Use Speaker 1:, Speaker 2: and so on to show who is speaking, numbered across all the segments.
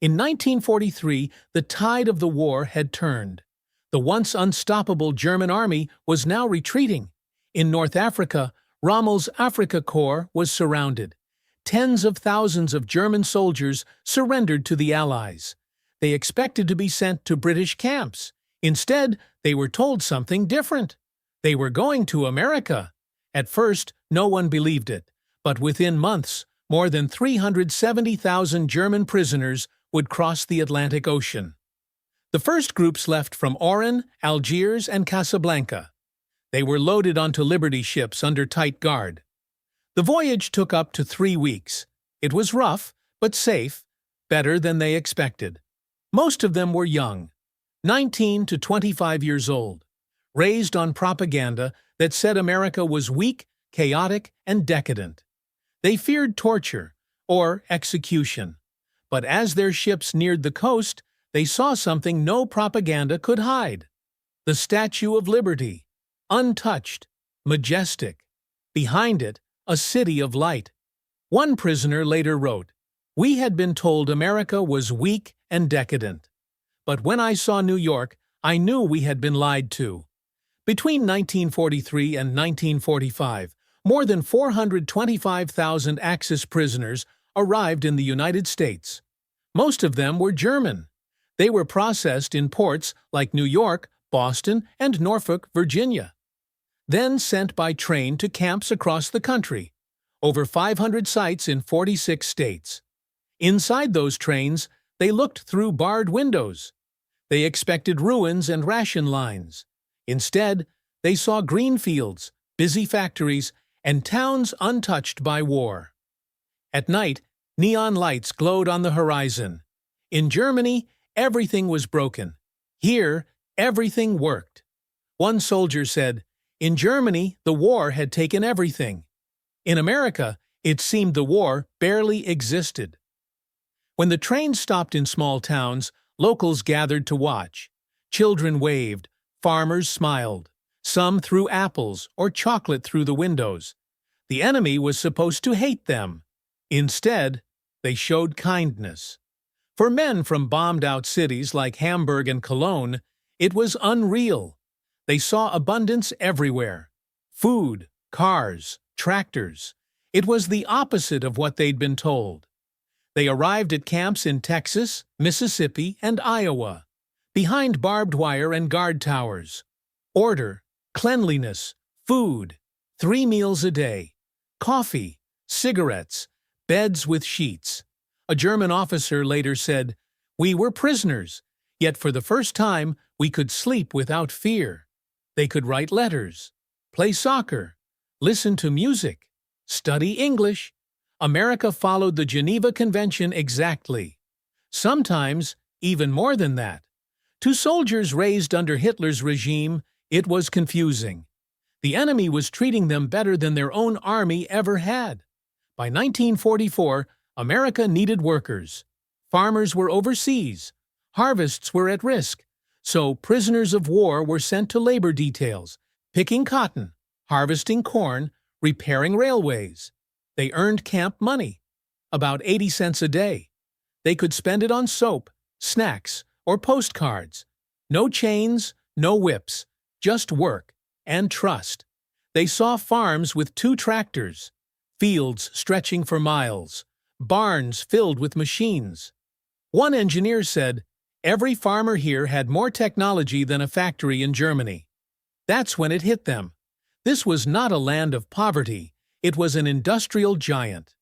Speaker 1: In 1943, the tide of the war had turned. The once unstoppable German army was now retreating. In North Africa, Rommel's Afrika Korps was surrounded. Tens of thousands of German soldiers surrendered to the Allies. They expected to be sent to British camps. Instead, they were told something different. They were going to America. At first, no one believed it, but within months, more than 370,000 German prisoners would cross the Atlantic Ocean. The first groups left from Oran, Algiers, and Casablanca. They were loaded onto Liberty ships under tight guard. The voyage took up to 3 weeks. It was rough, but safe, better than they expected. Most of them were young, 19 to 25 years old, raised on propaganda that said America was weak, chaotic, and decadent. They feared torture or execution. But as their ships neared the coast, they saw something no propaganda could hide. The Statue of Liberty, untouched, majestic. Behind it, a city of light. One prisoner later wrote, "We had been told America was weak and decadent. But when I saw New York, I knew we had been lied to." Between 1943 and 1945, more than 425,000 Axis prisoners arrived in the United States. Most of them were German. They were processed in ports like New York, Boston, and Norfolk, Virginia. Then sent by train to camps across the country, over 500 sites in 46 states. Inside those trains, they looked through barred windows. They expected ruins and ration lines. Instead, they saw green fields, busy factories, and towns untouched by war. At night, neon lights glowed on the horizon. In Germany, everything was broken. Here, everything worked. One soldier said, "In Germany, the war had taken everything. In America, it seemed the war barely existed." When the trains stopped in small towns, locals gathered to watch. Children waved, farmers smiled. Some threw apples or chocolate through the windows. The enemy was supposed to hate them. Instead, they showed kindness. For men from bombed-out cities like Hamburg and Cologne, it was unreal. They saw abundance everywhere. Food, cars, tractors. It was the opposite of what they'd been told. They arrived at camps in Texas, Mississippi, and Iowa, behind barbed wire and guard towers. Order, cleanliness, food, 3 meals a day, coffee, cigarettes, beds with sheets. A German officer later said, "We were prisoners, yet for the first time we could sleep without fear." They could write letters, play soccer, listen to music, study English. America followed the Geneva Convention exactly. Sometimes even more than that. To soldiers raised under Hitler's regime, it was confusing. The enemy was treating them better than their own army ever had. By 1944, America needed workers. Farmers were overseas. Harvests were at risk. So prisoners of war were sent to labor details, picking cotton, harvesting corn, repairing railways. They earned camp money, about 80 cents a day. They could spend it on soap, snacks, or postcards. No chains, no whips, just work and trust. They saw farms with 2 tractors, fields stretching for miles, barns filled with machines. One engineer said, "Every farmer here had more technology than a factory in Germany." That's when it hit them. This was not a land of poverty. It was an industrial giant.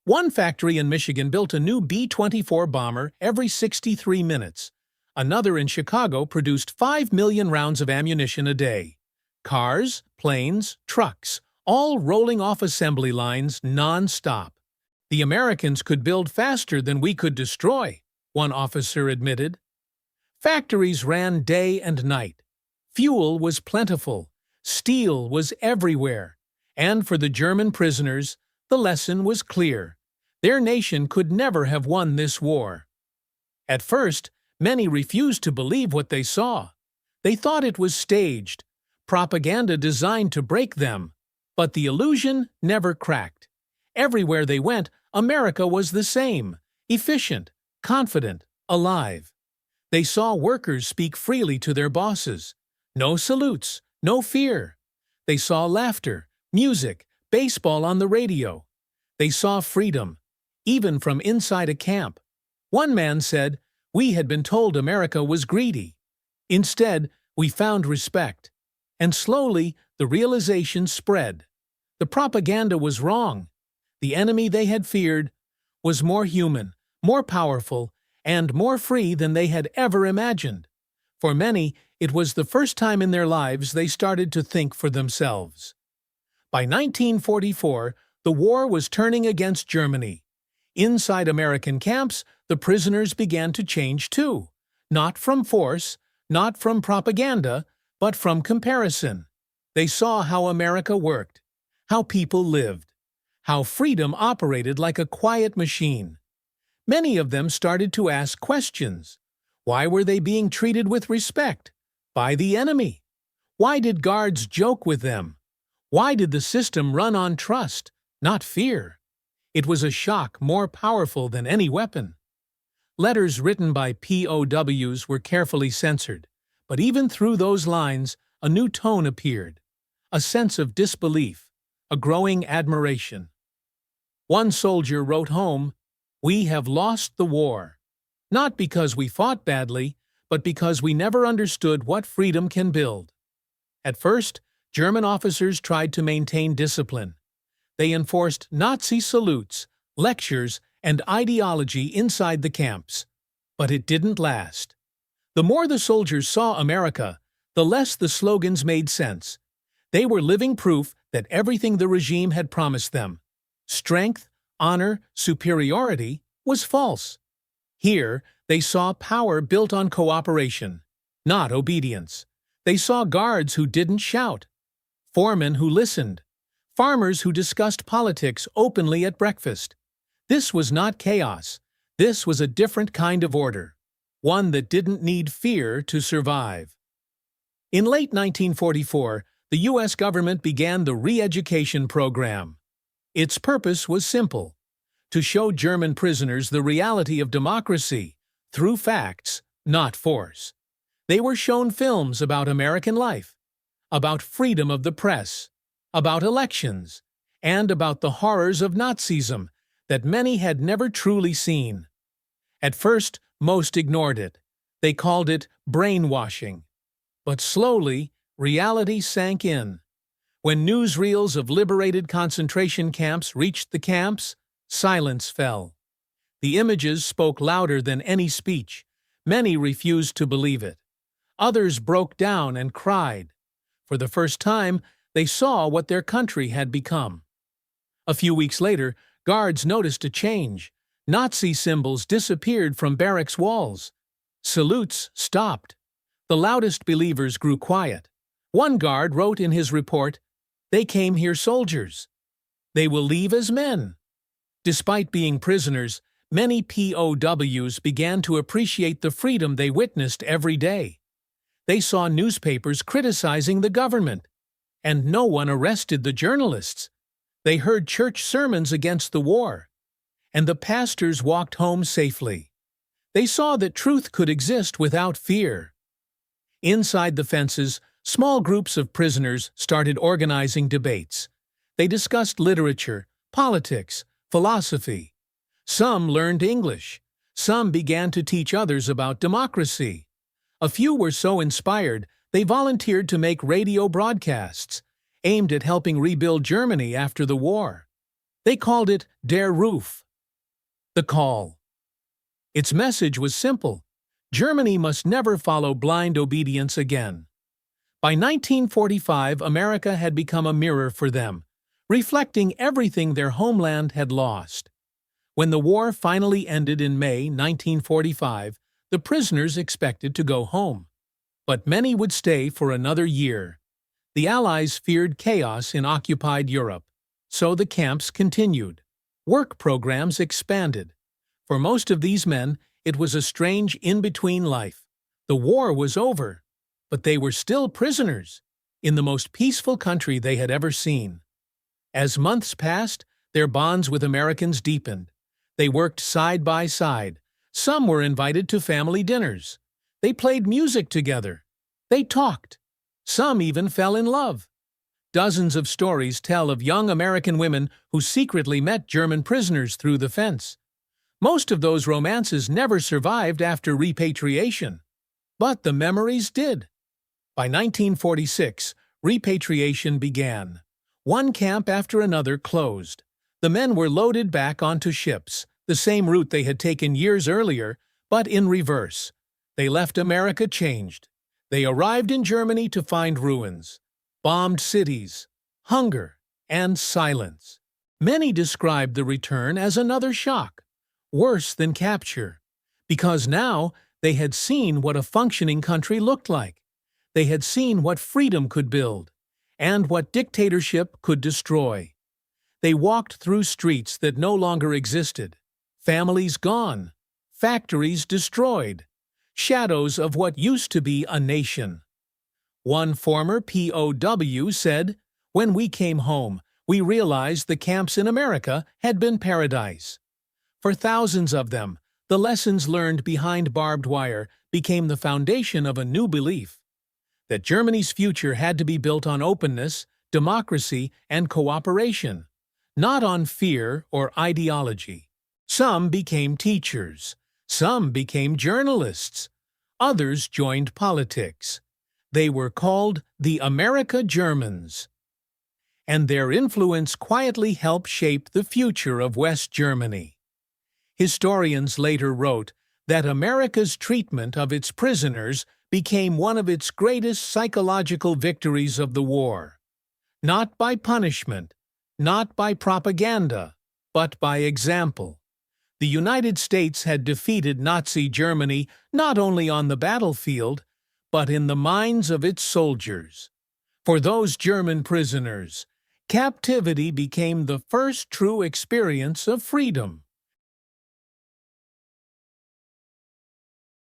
Speaker 1: One factory in Michigan built a new B-24 bomber every 63 minutes. Another in Chicago produced 5 million rounds of ammunition a day. Cars, planes, trucks, all rolling off assembly lines non-stop. "The Americans could build faster than we could destroy," one officer admitted. Factories ran day and night. Fuel was plentiful. Steel was everywhere. And for the German prisoners, the lesson was clear. Their nation could never have won this war. At first, many refused to believe what they saw. They thought it was staged, propaganda designed to break them. But the illusion never cracked. Everywhere they went, America was the same, efficient, confident, alive. They saw workers speak freely to their bosses. No salutes, no fear. They saw laughter, music, baseball on the radio. They saw freedom, even from inside a camp. One man said, "We had been told America was greedy. Instead, we found respect." And slowly, the realization spread. The propaganda was wrong. The enemy they had feared was more human, more powerful, and more free than they had ever imagined. For many, it was the first time in their lives they started to think for themselves. By 1944, the war was turning against Germany. Inside American camps, the prisoners began to change too. Not from force, not from propaganda, but from comparison. They saw how America worked, how people lived, how freedom operated like a quiet machine. Many of them started to ask questions. Why were they being treated with respect? By the enemy? Why did guards joke with them? Why did the system run on trust, not fear? It was a shock more powerful than any weapon. Letters written by POWs were carefully censored, but even through those lines, a new tone appeared, a sense of disbelief, a growing admiration. One soldier wrote home, "We have lost the war, not because we fought badly, but because we never understood what freedom can build." At first, German officers tried to maintain discipline. They enforced Nazi salutes, lectures, and ideology inside the camps. But it didn't last. The more the soldiers saw America, the less the slogans made sense. They were living proof that everything the regime had promised them, strength, honor, superiority, was false. Here, they saw power built on cooperation, not obedience. They saw guards who didn't shout, foremen who listened, farmers who discussed politics openly at breakfast. This was not chaos. This was a different kind of order, one that didn't need fear to survive. In late 1944, the U.S. government began the re-education program. Its purpose was simple: to show German prisoners the reality of democracy through facts, not force. They were shown films about American life, about freedom of the press, about elections, and about the horrors of Nazism that many had never truly seen. At first, most ignored it. They called it brainwashing. But slowly, reality sank in. When newsreels of liberated concentration camps reached the camps, silence fell. The images spoke louder than any speech. Many refused to believe it. Others broke down and cried. For the first time, they saw what their country had become. A few weeks later, guards noticed a change. Nazi symbols disappeared from barracks walls. Salutes stopped. The loudest believers grew quiet. One guard wrote in his report, "They came here soldiers. They will leave as men." Despite being prisoners, many POWs began to appreciate the freedom they witnessed every day. They saw newspapers criticizing the government, and no one arrested the journalists. They heard church sermons against the war, and the pastors walked home safely. They saw that truth could exist without fear. Inside the fences, small groups of prisoners started organizing debates. They discussed literature, politics, philosophy. Some learned English. Some began to teach others about democracy. A few were so inspired, they volunteered to make radio broadcasts, aimed at helping rebuild Germany after the war. They called it Der Ruf, the call. Its message was simple: Germany must never follow blind obedience again. By 1945, America had become a mirror for them, reflecting everything their homeland had lost. When the war finally ended in May 1945, the prisoners expected to go home. But many would stay for another year. The Allies feared chaos in occupied Europe, so the camps continued. Work programs expanded. For most of these men, it was a strange in-between life. The war was over, but they were still prisoners, in the most peaceful country they had ever seen. As months passed, their bonds with Americans deepened. They worked side by side, Some were invited to family dinners. They played music together. They talked. Some even fell in love. Dozens of stories tell of young American women who secretly met German prisoners through the fence. Most of those romances never survived after repatriation. But the memories did. By 1946, repatriation began. One camp after another closed. The men were loaded back onto ships, the same route they had taken years earlier, but in reverse. They left America changed. They arrived in Germany to find ruins, bombed cities, hunger, and silence. Many described the return as another shock, worse than capture, because now they had seen what a functioning country looked like. They had seen what freedom could build, and what dictatorship could destroy. They walked through streets that no longer existed, families gone, factories destroyed, shadows of what used to be a nation. One former POW said, "When we came home, we realized the camps in America had been paradise." For thousands of them, the lessons learned behind barbed wire became the foundation of a new belief that Germany's future had to be built on openness, democracy, and cooperation, not on fear or ideology. Some became teachers. Some became journalists. Others joined politics. They were called the America Germans. And their influence quietly helped shape the future of West Germany. Historians later wrote that America's treatment of its prisoners became one of its greatest psychological victories of the war. Not by punishment, not by propaganda, but by example. The United States had defeated Nazi Germany not only on the battlefield, but in the minds of its soldiers. For those German prisoners, captivity became the first true experience of freedom.